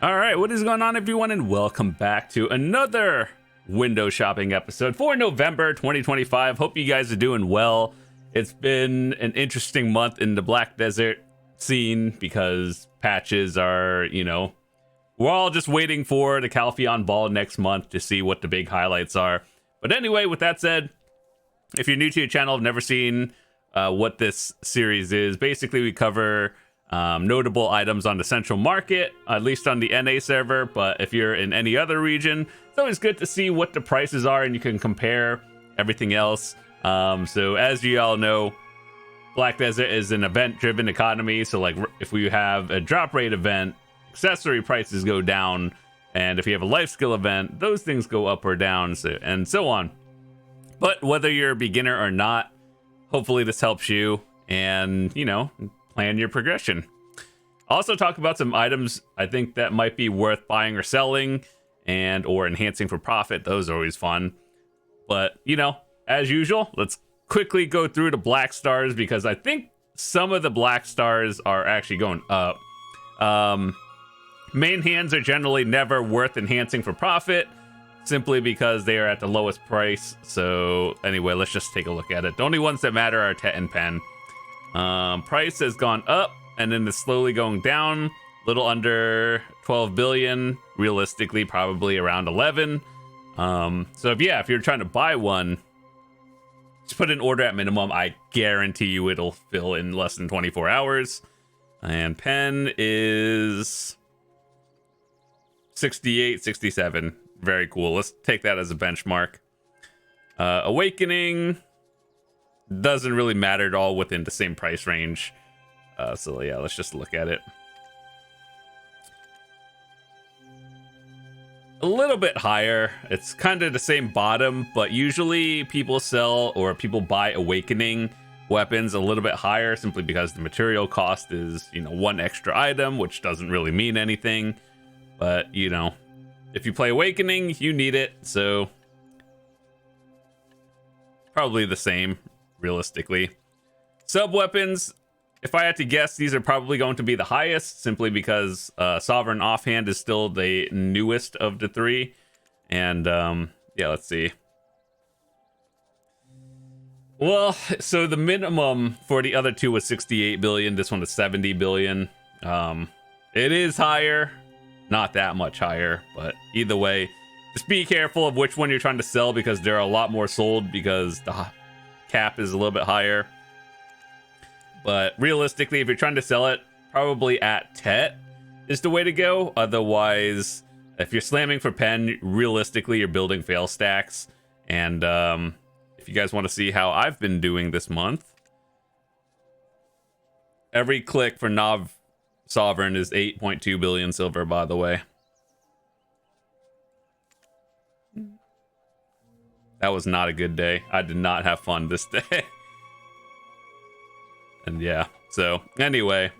All right, what is going on, everyone, and welcome back to another window shopping episode for November 2025. Hope you guys are doing well. It's been an interesting month in the Black Desert scene because patches are, we're all just waiting for the Calpheon ball next month to see what the big highlights are. But anyway, with that said, if you're new to your channel, have never seen what this series is, basically we cover notable items on the central market, at least on the NA server, but if you're in any other region, it's always good to see what the prices are and you can compare everything else. So as you all know, Black Desert is an event-driven economy, so like if we have a drop rate event, accessory prices go down, and if you have a life skill event, those things go up or down, and so on. But whether you're a beginner or not, hopefully this helps you and, plan your progression. Also talk about some items I think that might be worth buying or selling and or enhancing for profit. Those are always fun. But, as usual, let's quickly go through the Blackstars because I think some of the Blackstars are actually going up. Main hands are generally never worth enhancing for profit simply because they are at the lowest price. So anyway, let's just take a look at it. The only ones that matter are Tet and Pen. Price has gone up and then is slowly going down, a little under 12 billion, realistically probably around 11. So if you're trying to buy one, just put an order at minimum. I guarantee you it'll fill in less than 24 hours. And Pen is 68, 67. Very cool. Let's take that as a benchmark. Awakening doesn't really matter at all within the same price range. So yeah, let's just look at it. A little bit higher. It's kind of the same bottom, but usually people sell or people buy Awakening weapons a little bit higher simply because the material cost is, one extra item, which doesn't really mean anything. But, if you play Awakening, you need it. So probably the same, realistically. Sub weapons, if I had to guess, these are probably going to be the highest simply because Sovereign Offhand is still the newest of the three. And let's see. Well, so the minimum for the other two was 68 billion. This one is 70 billion. It is higher, not that much higher, but either way, just be careful of which one you're trying to sell because there are a lot more sold because the cap is a little bit higher. But realistically, if you're trying to sell it, probably at Tet is the way to go. Otherwise, if you're slamming for Pen, realistically, you're building fail stacks. And if you guys want to see how I've been doing this month, every click for Nav Sovereign is 8.2 billion silver, by the way. That was not a good day. I did not have fun this day. And yeah, so anyway.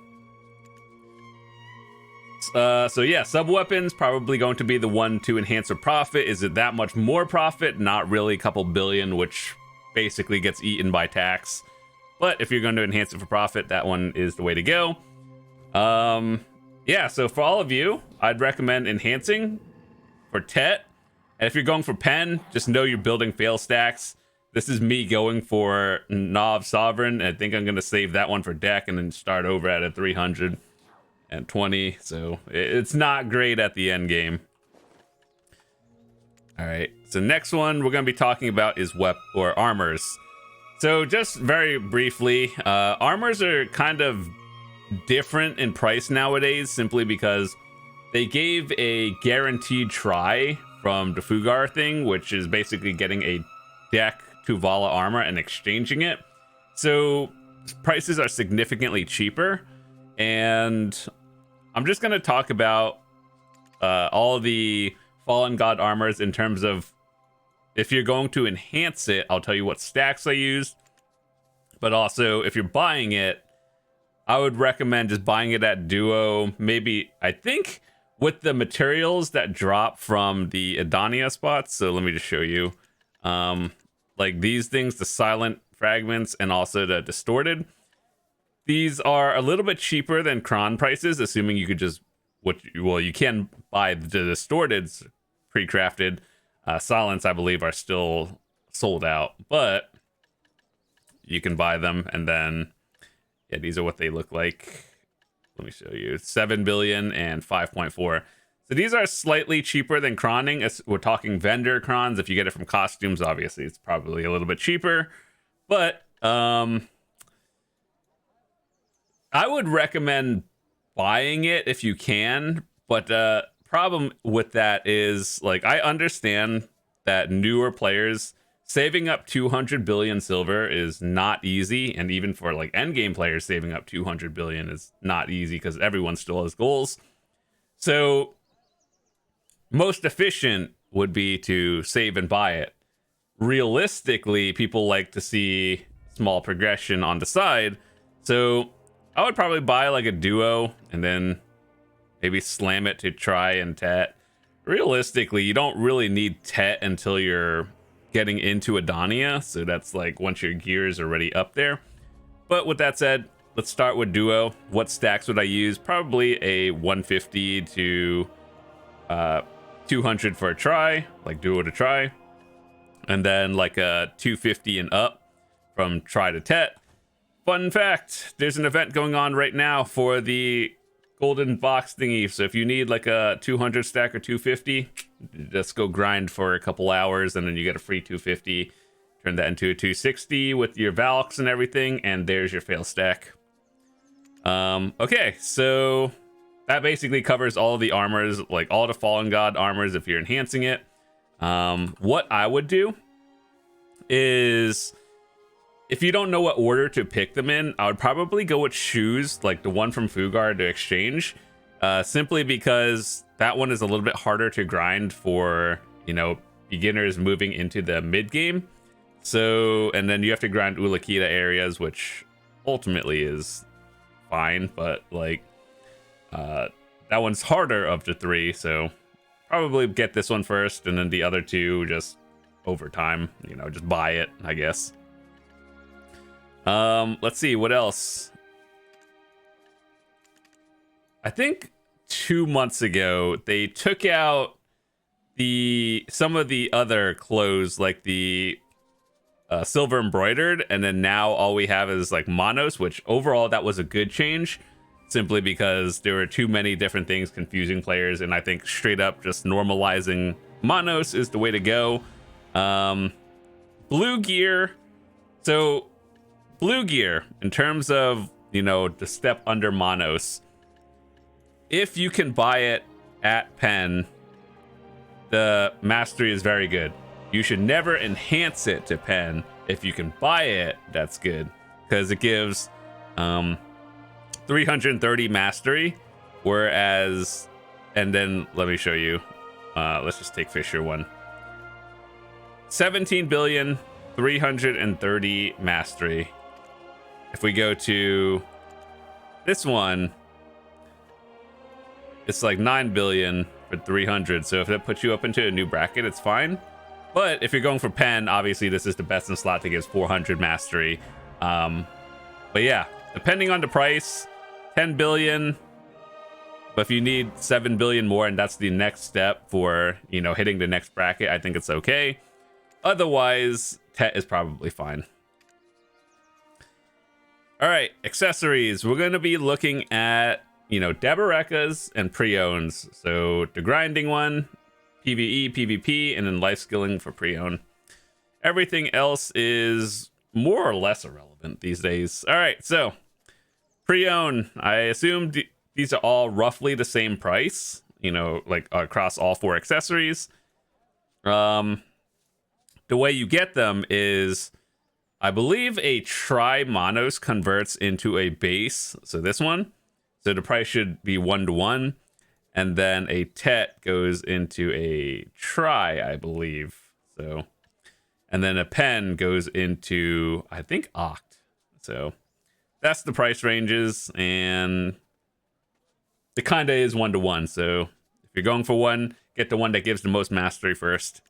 Sub weapons probably going to be the one to enhance a profit. Is it that much more profit? Not really, a couple billion, which basically gets eaten by tax. But if you're going to enhance it for profit, that one is the way to go. So for all of you, I'd recommend enhancing for Tet. And if you're going for Pen, just know you're building fail stacks. This is me going for Nav Sovereign. I think I'm going to save that one for deck and then start over at a 320. So it's not great at the end game. All right. So next one we're going to be talking about is armors. So just very briefly, armors are kind of different in price nowadays simply because they gave a guaranteed try from the Fugar thing, which is basically getting a deck to Vala armor and exchanging it. So prices are significantly cheaper, and I'm just going to talk about all the Fallen God armors in terms of if you're going to enhance it, I'll tell you what stacks I used. But also, if you're buying it, I would recommend just buying it at Duo. Maybe, I think, with the materials that drop from the Edania spots. So let me just show you. Like these things, the silent fragments and also the distorted. These are a little bit cheaper than Kron prices, assuming you could just well, you can buy the distorted pre-crafted. Silence, I believe, are still sold out, but you can buy them, and then yeah, these are what they look like. Let me show you. 7 billion and 5.4. So these are slightly cheaper than Croning. We're talking vendor crons. If you get it from costumes, obviously it's probably a little bit cheaper. But I would recommend buying it if you can. But the problem with that is, like, I understand that newer players saving up 200 billion silver is not easy, and even for like endgame players, saving up 200 billion is not easy because everyone still has goals. So most efficient would be to save and buy it. Realistically, people like to see small progression on the side, so I would probably buy like a duo and then maybe slam it to try and tet. Realistically, you don't really need tet until you're getting into Edania, so that's like once your gears are already up there. But with that said, let's start with duo. What stacks would I use? Probably a 150 to 200 for a try, like duo to try, and then like a 250 and up from try to tet. Fun fact, there's an event going on right now for the golden box thingy, so if you need like a 200 stack or 250, just go grind for a couple hours and then you get a free 250. Turn that into a 260 with your Valks and everything, and there's your fail stack. Okay, so that basically covers all the armors, like all the Fallen God armors if you're enhancing it. What I would do is, if you don't know what order to pick them in, I would probably go with shoes, like the one from Fugar to exchange, simply because that one is a little bit harder to grind for, you know, beginners moving into the mid game. So, and then you have to grind Ulakita areas, which ultimately is fine, but like that one's harder of the three, so probably get this one first, and then the other two just over time, you know, just buy it, I guess. Let's see what else. I think 2 months ago they took out some of the other clothes, like the silver embroidered, and then now all we have is like Manos, which overall that was a good change, simply because there were too many different things confusing players, and I think straight up just normalizing Manos is the way to go. Blue gear. So blue gear, in terms of, you know, the step under Manos, if you can buy it at Pen, the mastery is very good. You should never enhance it to Pen. If you can buy it, that's good, because it gives 330 mastery, whereas, and then let me show you, let's just take Fisher one. 17 billion 330 mastery. If we go to this one, it's like 9 billion for 300. So if that puts you up into a new bracket, it's fine. But if you're going for Pen, obviously this is the best in slot that gives 400 mastery. But yeah, depending on the price, 10 billion. But if you need 7 billion more, and that's the next step for, you know, hitting the next bracket, I think it's okay. Otherwise, Tet is probably fine. All right, accessories. We're going to be looking at, you know, Deboreka's and Preonne's. So the grinding one, PvE, PvP, and then life skilling for Preonne. Everything else is more or less irrelevant these days. All right, so Preonne, I assume these are all roughly the same price, you know, like across all 4 accessories. The way you get them is, I believe a Tri-Manos converts into a base, so this one. So the price should be 1-to-1. And then a Tet goes into a Tri, I believe. So, and then a Pen goes into, I think, Oct. So that's the price ranges, and it kind of is 1-to-1. So if you're going for one, get the one that gives the most mastery first.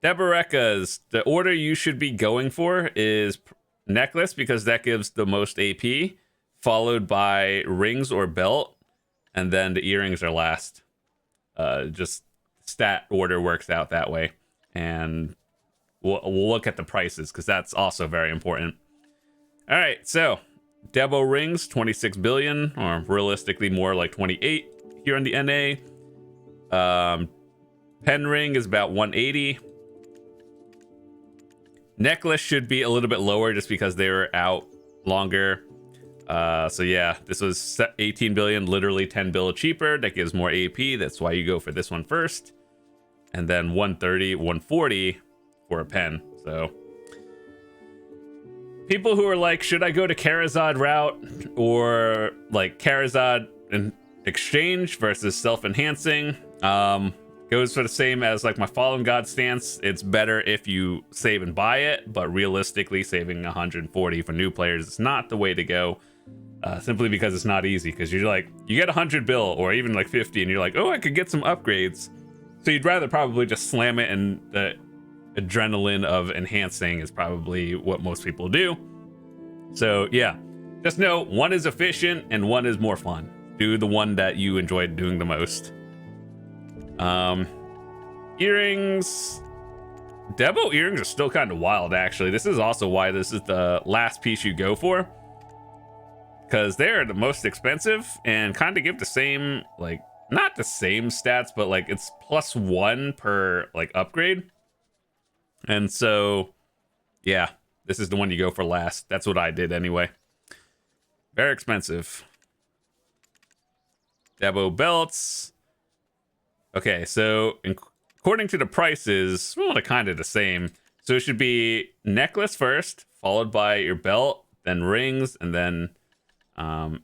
Deboreka's, the order you should be going for is Necklace, because that gives the most AP, followed by rings or belt, and then the earrings are last. Just stat order works out that way. And we'll look at the prices because that's also very important. All right, so Debo rings 26 billion, or realistically more like 28 here in the NA. Pen ring is about 180. Necklace should be a little bit lower just because they were out longer. So yeah, this was 18 billion, literally 10 bill cheaper. That gives more AP. That's why you go for this one first. And then 130, 140 for a pen. So people who are like, should I go to Karazad route or like Karazad in exchange versus self-enhancing? Goes for the same as like my Fallen God stance. It's better if you save and buy it, but realistically saving 140 for new players is not the way to go. Simply because it's not easy, because you're like, you get 100 bill or even like 50 and you're like, oh, I could get some upgrades. So you'd rather probably just slam it, and the adrenaline of enhancing is probably what most people do. So yeah, just know one is efficient and one is more fun. Do the one that you enjoy doing the most. Earrings. Debo earrings are still kind of wild, actually. This is also why this is the last piece you go for, because they're the most expensive and kind of give the same, like, not the same stats, but like it's +1 per like upgrade. And so yeah, this is the one you go for last. That's what I did anyway. Very expensive. Debo belts. Okay, so according to the prices, well, they're kind of the same. So it should be necklace first, followed by your belt, then rings, and then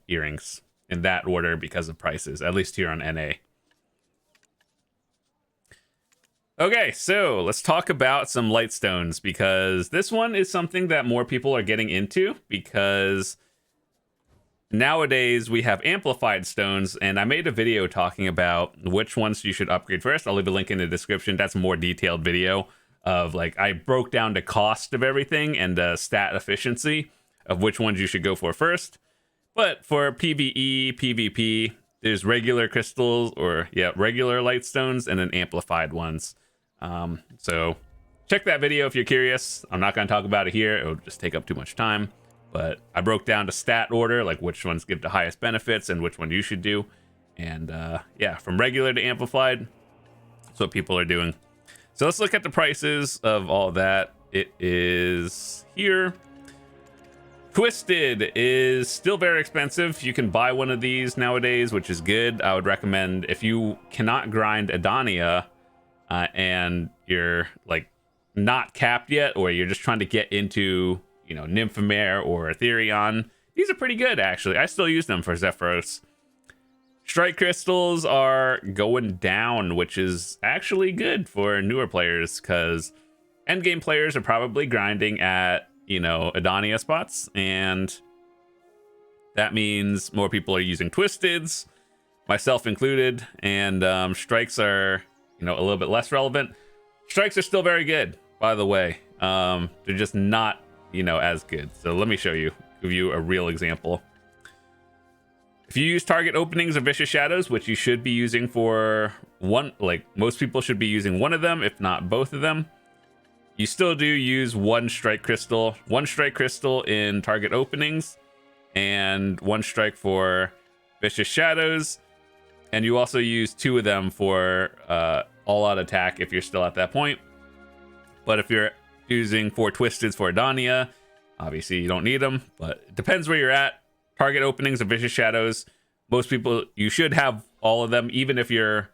earrings, in that order because of prices, at least here on NA. Okay, so let's talk about some Lightstones, because this one is something that more people are getting into, because nowadays we have amplified stones, and I made a video talking about which ones you should upgrade first. I'll leave a link in the description. That's a more detailed video of, like, I broke down the cost of everything and the stat efficiency of which ones you should go for first. But for PvE, PvP, there's regular crystals, or yeah, regular Lightstones, and then amplified ones. So check that video if you're curious. I'm not going to talk about it here. It would just take up too much time. But I broke down the stat order, like which ones give the highest benefits and which one you should do. And yeah, from regular to amplified, that's what people are doing. So let's look at the prices of all that. It is here. Twisted is still very expensive. You can buy one of these nowadays, which is good. I would recommend, if you cannot grind Edania and you're like not capped yet, or you're just trying to get into, you know, Nymphomare or Ethereon, these are pretty good, actually. I still use them for Zephyros. Strike crystals are going down, which is actually good for newer players, because endgame players are probably grinding at, you know, Edania spots, and that means more people are using Twisteds, myself included, and strikes are, you know, a little bit less relevant. Strikes are still very good, by the way. They're just not, you know, as good. So let me show you, give you a real example. If you use target openings or vicious shadows, which you should be using for one, like most people should be using one of them, if not both of them, you still do use one strike crystal in target openings, and one strike for vicious shadows, and you also use 2 of them for all out attack if you're still at that point. But if you're using 4 twisteds for Edania, obviously you don't need them, but it depends where you're at. Target openings and vicious shadows, most people, you should have all of them, even if you're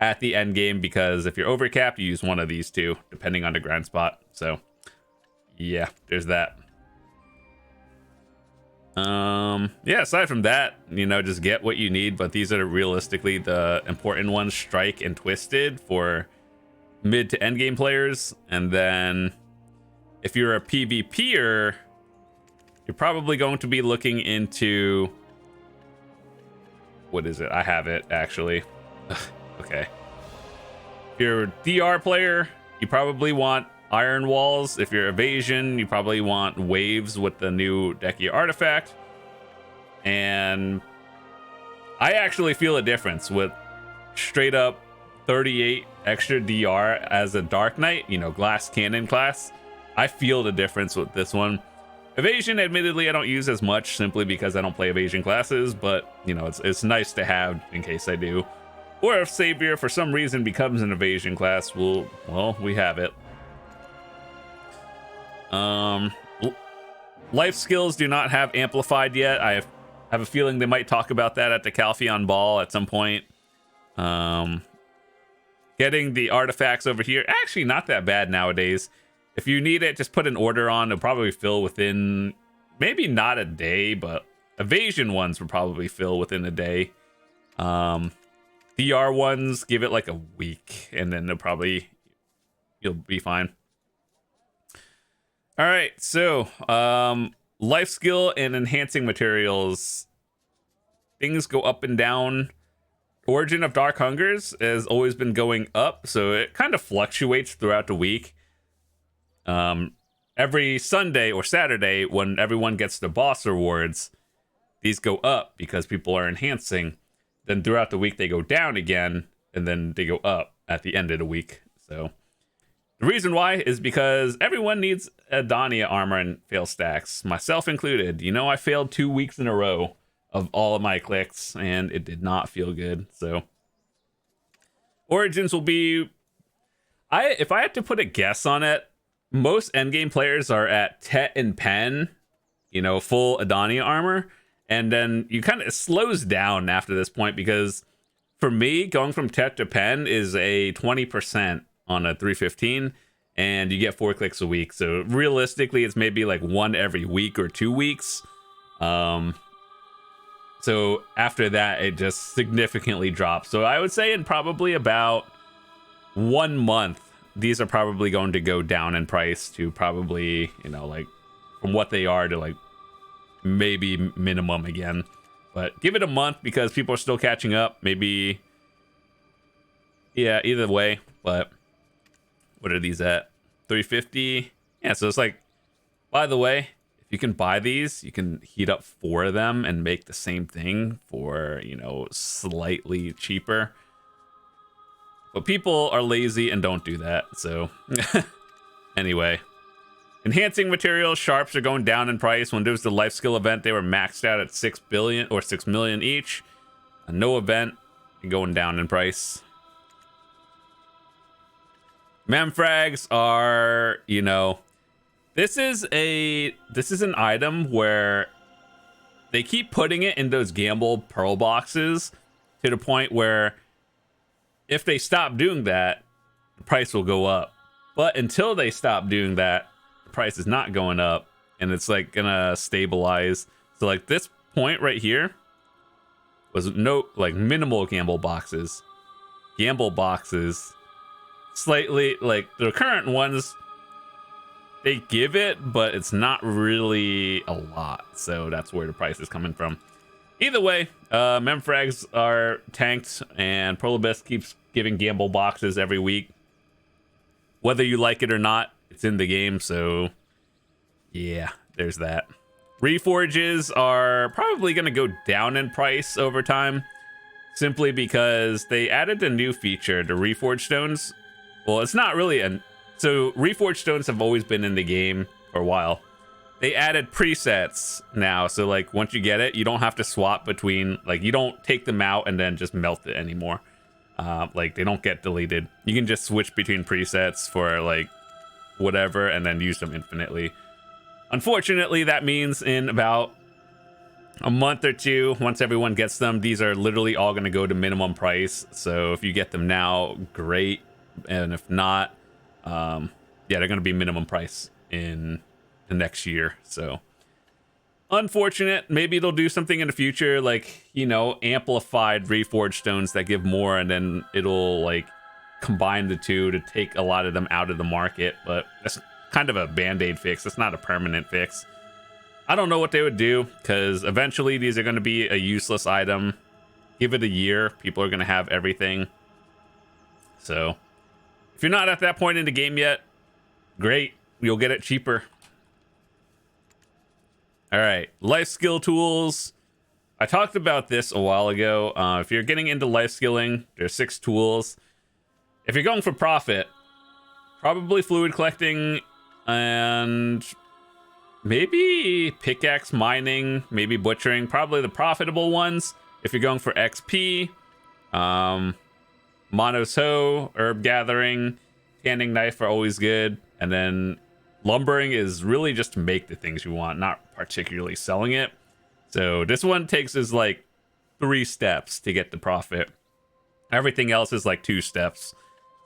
at the end game, because if you're overcapped, you use one of these 2, depending on the grind spot. So yeah, there's that. Yeah, aside from that, you know, just get what you need, but these are realistically the important ones: strike and twisted for mid to end game players. And then if you're a PvPer, you're probably going to be looking into, what is it? I have it actually. Okay. If you're a DR player, you probably want Iron Walls. If you're evasion, you probably want waves with the new Dekia artifact. and I actually feel a difference with straight up 38 extra DR as a Dark Knight, you know, glass cannon class. I feel the difference with this one. Evasion, admittedly, I don't use as much simply because I don't play evasion classes, but you know, it's nice to have in case I do. Or if Savior for some reason becomes an evasion class, well, we have it. Life skills do not have amplified yet. I have a feeling they might talk about that at the Calpheon ball at some point. Getting the artifacts over here, actually not that bad nowadays. If you need it, just put an order on. It'll probably fill within, maybe not a day, but evasion ones will probably fill within a day. DR ones, give it like a week, and then you'll be fine. All right, so life skill and enhancing materials, things go up and down. Origin of Dark Hungers has always been going up, so it kind of fluctuates throughout the week. Every Sunday or Saturday, when everyone gets the boss rewards, these go up because people are enhancing. Then throughout the week, they go down again, and then they go up at the end of the week. So the reason why is because everyone needs Edania armor and fail stacks, myself included. You know, I failed 2 weeks in a row of all of my clicks, and it did not feel good. So Origins will be, if I had to put a guess on it, most endgame players are at Tet and Pen, you know, full Edania armor. And then you kind of, it slows down after this point, because for me, going from Tet to Pen is a 20% on a 315, and you get 4 clicks a week. So realistically, it's maybe like 1 every week or 2 weeks. So after that, it just significantly drops. So I would say in probably about 1 month, these are probably going to go down in price to probably, you know, like from what they are to like maybe minimum again. But give it a month because people are still catching up. Maybe, yeah, either way. But what are these at? 350. Yeah, so it's like, by the way, if you can buy these, you can heat up 4 of them and make the same thing for, you know, slightly cheaper. But people are lazy and don't do that. So anyway, enhancing materials, sharps are going down in price. When there was the life skill event, they were maxed out at 6 billion or 6 million each. A no event, going down in price. Memfrags are, you know, this is an item where they keep putting it in those gamble pearl boxes to the point where if they stop doing that, the price will go up. But until they stop doing that, the price is not going up, and it's like gonna stabilize. So like this point right here was no, like minimal gamble boxes. Gamble boxes, slightly, like the current ones, they give it, but it's not really a lot. So that's where the price is coming from. Either way, Memfrags are tanked, and Prolobus keeps giving gamble boxes every week. Whether you like it or not, it's in the game, so yeah, there's that. Reforges are probably going to go down in price over time, simply because they added a new feature, the Reforge Stones. Well, it's not really so Reforge Stones have always been in the game for a while. They added presets now, so like once you get it, you don't have to swap between, like you don't take them out and then just melt it anymore. Like they don't get deleted. You can just switch between presets for like whatever and then use them infinitely. Unfortunately, that means in about a month or two, once everyone gets them, these are literally all going to go to minimum price. So if you get them now, great. And if not, yeah, they're going to be minimum price in the next year. So unfortunate. Maybe they'll do something in the future, like, you know, amplified Reforge Stones that give more, and then it'll like combine the two to take a lot of them out of the market. But that's kind of a band-aid fix. It's not a permanent fix. I don't know what they would do, because eventually these are going to be a useless item. Give it a year, people are going to have everything. So if you're not at that point in the game yet, great, you'll get it cheaper. All right, life skill tools. I talked about this a while ago. If you're getting into life skilling, there's 6 tools. If you're going for profit, probably fluid collecting and maybe pickaxe mining, maybe butchering, probably the profitable ones. If you're going for XP, Manos hoe, herb gathering, tanning knife are always good. And then lumbering is really just to make the things you want, not particularly selling it. So this one takes us like 3 steps to get the profit. Everything else is like 2 steps.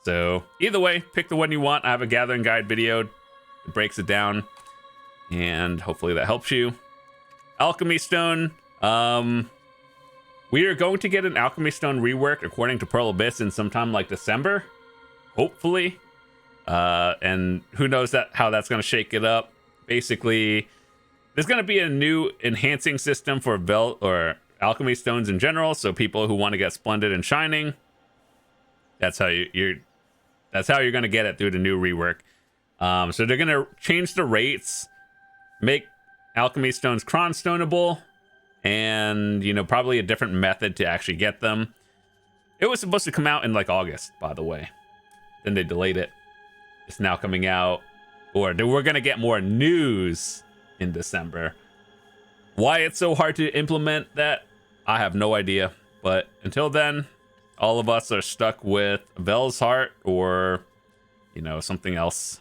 So either way, pick the one you want. I have a gathering guide video that breaks it down, and hopefully that helps you. Alchemy Stone. We are going to get an Alchemy Stone rework according to Pearl Abyss in sometime like December, hopefully. And who knows how that's going to shake it up. Basically, there's going to be a new enhancing system for Alchemy Stones in general. So people who want to get Splendid and Shining, that's how you're going to get it through the new rework. So they're going to change the rates, make Alchemy Stones Cronstoneable, and, you know, probably a different method to actually get them. It was supposed to come out in like August, by the way. Then they delayed it. It's now coming out, or we're going to get more news in December. Why it's so hard to implement that, I have no idea. But until then, all of us are stuck with Vel's Heart or, you know, something else.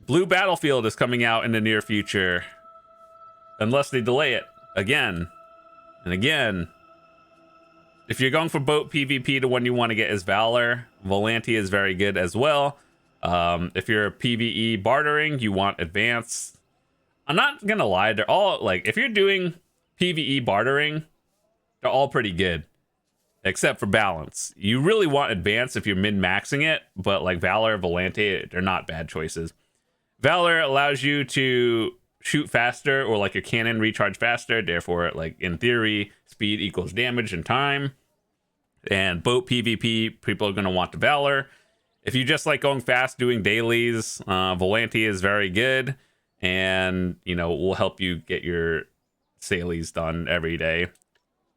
Blue Battlefield is coming out in the near future. Unless they delay it again and again. If you're going for boat PvP, the one you want to get is Valor. Volante is very good as well. If you're PvE bartering, you want Advance. I'm not gonna lie, they're all like, if you're doing PvE bartering, they're all pretty good. Except for Balance. You really want Advance if you're min-maxing it, but like Valor, Volante, they're not bad choices. Valor allows you to shoot faster, or like your cannon recharge faster, therefore, like in theory, speed equals damage and time. And boat PvP, people are going to want the Valor. If you just like going fast doing dailies, Volante is very good, and, you know, will help you get your sailies done every day.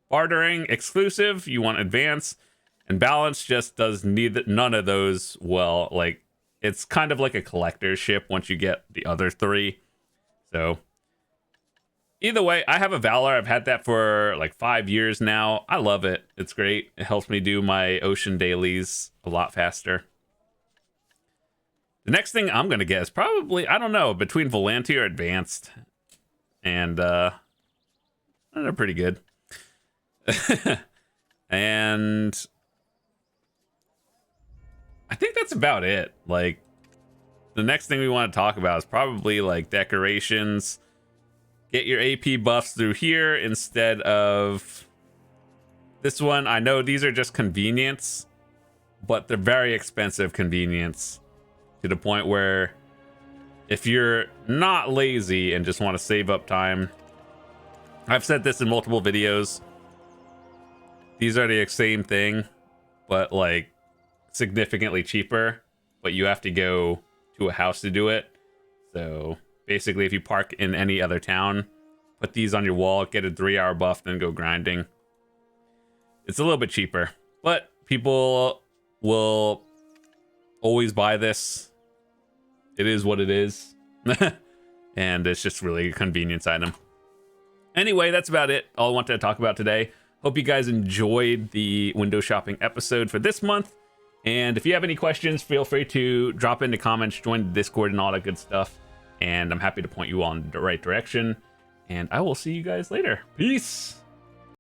Bartering exclusive, you want Advance, and Balance just does none of those well. Like, it's kind of like a collector's ship once you get the other 3. So either way, I have a Valor. I've had that for like 5 years now. I love it. It's great. It helps me do my ocean dailies a lot faster. The next thing I'm going to get is probably, I don't know, between Volante or Advanced. And they're pretty good. And I think that's about it. Like, the next thing we want to talk about is probably like decorations. Get your AP buffs through here instead of this one. I know these are just convenience, but they're very expensive convenience, to the point where if you're not lazy and just want to save up time, I've said this in multiple videos, these are the same thing, but like significantly cheaper, but you have to go to a house to do it. So basically, if you park in any other town, put these on your wall, get a 3-hour buff, then go grinding. It's a little bit cheaper, but people will always buy this. It is what it is. And it's just really a convenience item. Anyway, that's about it. All I wanted to talk about today. Hope you guys enjoyed the window shopping episode for this month. And if you have any questions, feel free to drop in the comments, join the Discord and all that good stuff. And I'm happy to point you all in the right direction. And I will see you guys later. Peace.